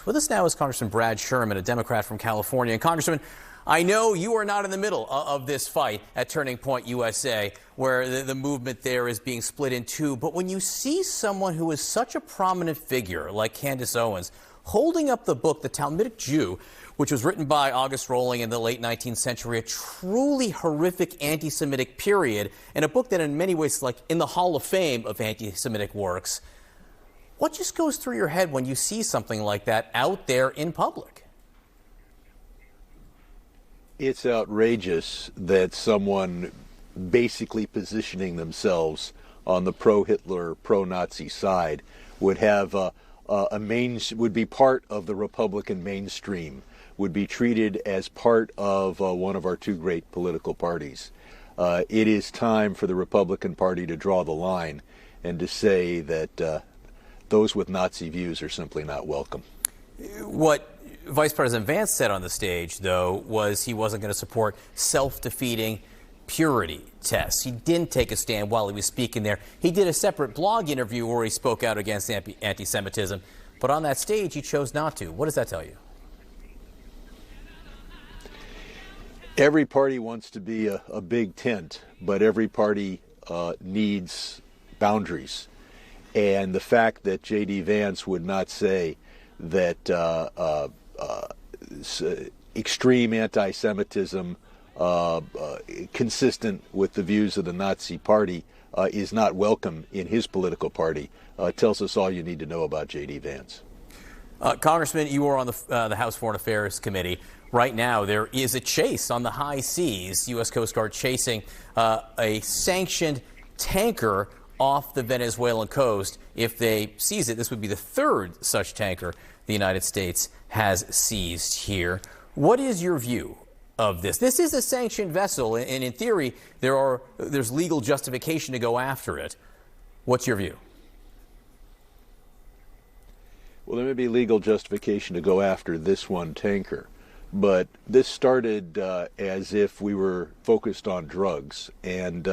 With us now is Congressman Brad Sherman, a Democrat from California. And Congressman, I know you are not in the middle of this fight at Turning Point USA, where the movement there is being split in two. But when you see someone who is such a prominent figure like Candace Owens holding up the book, The Talmudic Jew, which was written by August Rohling in the late 19th century, a truly horrific anti-Semitic period, and a book that in many ways is like in the Hall of Fame of anti-Semitic works, what just goes through your head when you see something like that out there in public? It's outrageous that someone basically positioning themselves on the pro-Hitler, pro-Nazi side would have would be part of the Republican mainstream, would be treated as part of one of our two great political parties. It is time for the Republican Party to draw the line and to say that those with Nazi views are simply not welcome. What Vice President Vance said on the stage, though, was he wasn't going to support self-defeating purity tests. He didn't take a stand while he was speaking there. He did a separate blog interview where he spoke out against anti-Semitism, but on that stage he chose not to. What does that tell you? Every party wants to be a big tent, but every party needs boundaries. And the fact that J.D. Vance would not say that extreme anti-Semitism consistent with the views of the Nazi Party is not welcome in his political party tells us all you need to know about J.D. Vance. Congressman, you are on the House Foreign Affairs Committee. Right now, there is a chase on the high seas, U.S. Coast Guard chasing a sanctioned tanker off the Venezuelan coast. If they seize it, this would be the third such tanker the United States has seized here. What is your view of this? This is a sanctioned vessel, and in theory, there's legal justification to go after it. What's your view? Well, there may be legal justification to go after this one tanker, but this started as if we were focused on drugs, and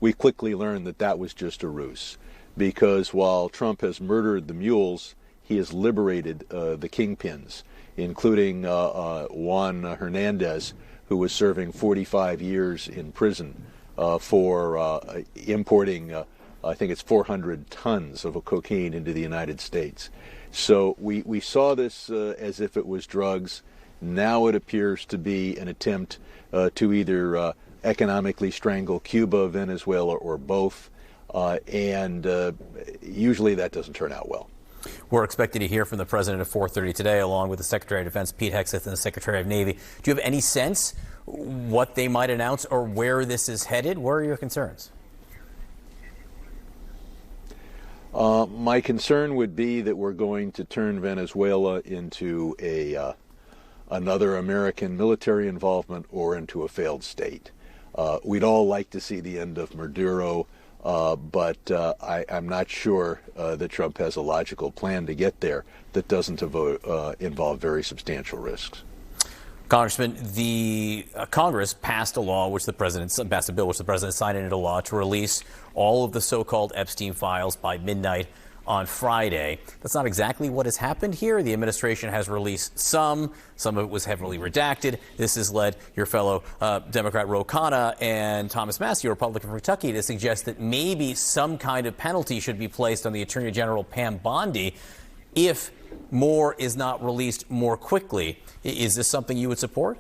we quickly learned that that was just a ruse, because while Trump has murdered the mules, he has liberated the kingpins, including Juan Hernandez, who was serving 45 years in prison for importing, I think it's 400 tons of cocaine into the United States. So we saw this as if it was drugs. Now it appears to be an attempt to either economically strangle Cuba, Venezuela, or both, and usually that doesn't turn out well. We're expecting to hear from the president at 4:30 today, along with the Secretary of Defense, Pete Hegseth, and the Secretary of Navy. Do you have any sense what they might announce or where this is headed? Where are your concerns? My concern would be that we're going to turn Venezuela into another American military involvement or into a failed state. We'd all like to see the end of Maduro, but I'm not sure that Trump has a logical plan to get there that doesn't involve very substantial risks. Congressman, the Congress passed a law, which the president passed a bill, which the president signed into law to release all of the so-called Epstein files by midnight on Friday. That's not exactly what has happened here. The administration has released some of it was heavily redacted. This has led your fellow Democrat Ro Khanna and Thomas Massie, a Republican from Kentucky, to suggest that maybe some kind of penalty should be placed on the Attorney General Pam Bondi if more is not released more quickly. Is this something you would support?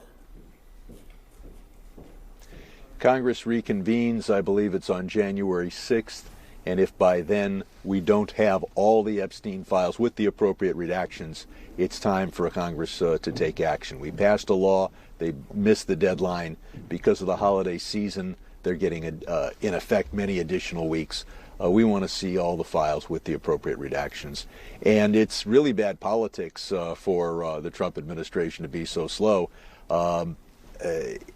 Congress reconvenes, I believe it's on January 6th, and if by then we don't have all the Epstein files with the appropriate redactions, it's time for Congress to take action. We passed a law, they missed the deadline. Because of the holiday season, they're getting, in effect, many additional weeks. We want to see all the files with the appropriate redactions. And it's really bad politics for the Trump administration to be so slow.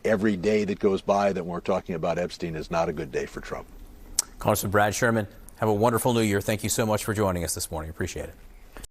Every day that goes by that we're talking about Epstein is not a good day for Trump. Congressman Brad Sherman, have a wonderful new year. Thank you so much for joining us this morning. Appreciate it.